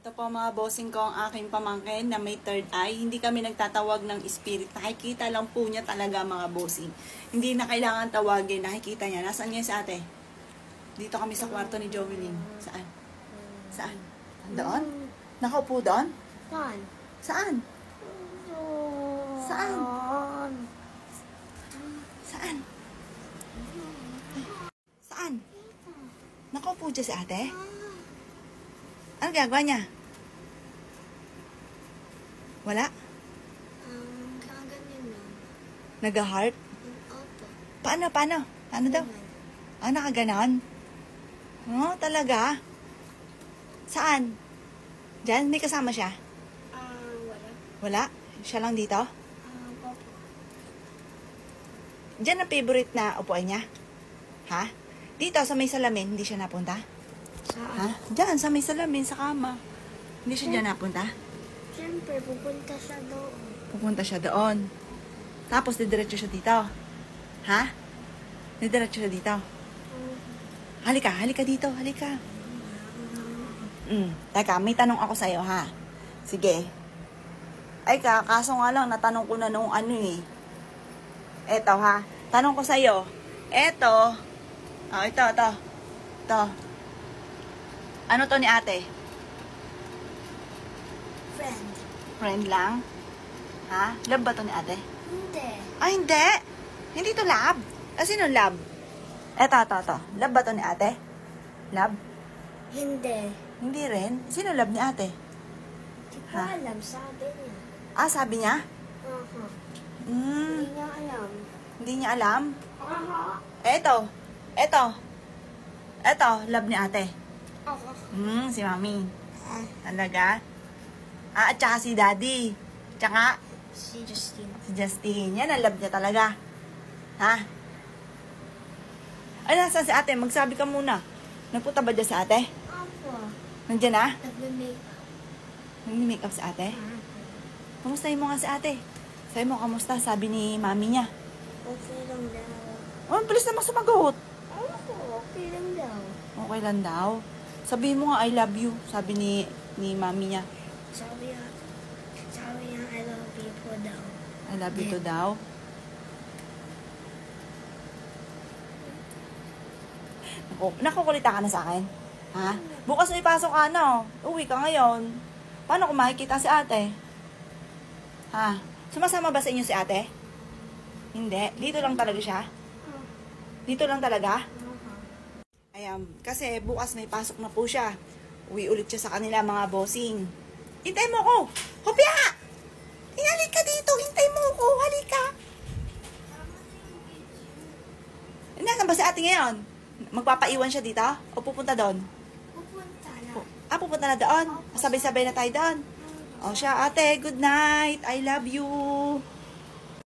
Ito po mga bossing ko ang aking pamangkin na may third eye. Hindi kami nagtatawag ng spirit. Nakikita lang po niya talaga mga bossing. Hindi na kailangan tawagin. Nakikita niya. Nasaan niya si ate? Dito kami sa kwarto ni Jovelyn. Saan? Saan? Doon? Nakaupo doon? Saan? Saan? Saan? Saan? Saan? Nakaupo dyan si ate? Ano ginagawa niya? Wala? Kakaganyan lang. Nag-heart? Opo. Paano? Paano daw? Ah, nakaganon? Oh, talaga? Saan? Diyan? May kasama siya? Wala. Wala? Siya lang dito? Opo. Diyan ang favorite na upuan niya? Ha? Dito sa may salamin, hindi siya napunta? Saan? Ha? Diyan, sa may salamin, sa kama. Hindi siya diyan napunta? Siyempre, pupunta siya doon. Pupunta siya doon. Tapos, didiretso siya dito. Ha? Didiretso siya dito. Halika dito, halika. Teka, may tanong ako sa'yo, ha? Sige. Ay kaso nga lang, natanong ko na nung ano eh. Eto, ha? Tanong ko sa'yo. Eto. Oh, ito. Ito. Ano to ni ate? Friend. Friend lang? Ha? Love ba to ni ate? Hindi. Ay, hindi. Hindi to love. Sino love? Eto. Love ba to ni ate? Love? Hindi. Hindi rin. Sino love ni ate? Hindi ko alam, sabi niya. Ah, sabi niya? Hindi niya alam. Hindi niya alam? Eto, love ni ate. Si mami. Talaga? Ah, at saka si daddy. Tsaka, Si Justin. si Justin. Yan ang love niya talaga. Ha? Ay, nasaan si ate? Magsabi ka muna. Nagpunta ba dyan si ate? Opo. Nandiyan na? Nagme-makeup. Nag-makeup si ate? Kamustahin mo nga si ate? Sabi mo, kamusta? Sabi ni mami niya. Okay lang daw. Oh, bilis naman sumagot. Opo, okay lang daw. Okay lang daw. Sabihin mo nga, I love you. Sabi ni mami niya. Sabi niya, I love you po daw. I love you too daw. Nakukulita ka na sa akin? Ha? Bukas may pasok ka na. Uwi ka ngayon. Paano kung makikita si ate? Ha? Sumasama ba sa inyo si ate? Hindi. Dito lang talaga siya? Dito lang talaga? Ayan. Kasi bukas may pasok na po siya. Uwi ulit siya sa kanila mga bossing. Hintay mo ko! Hopya! Hinalik ka dito! Hintay mo ko! Halika! Nasaan ba si ate ngayon? Magpapaiwan siya dito? O pupunta doon? Pupunta na. Pupunta na doon? Sabay-sabay na tayo doon? O siya, ate, good night. I love you.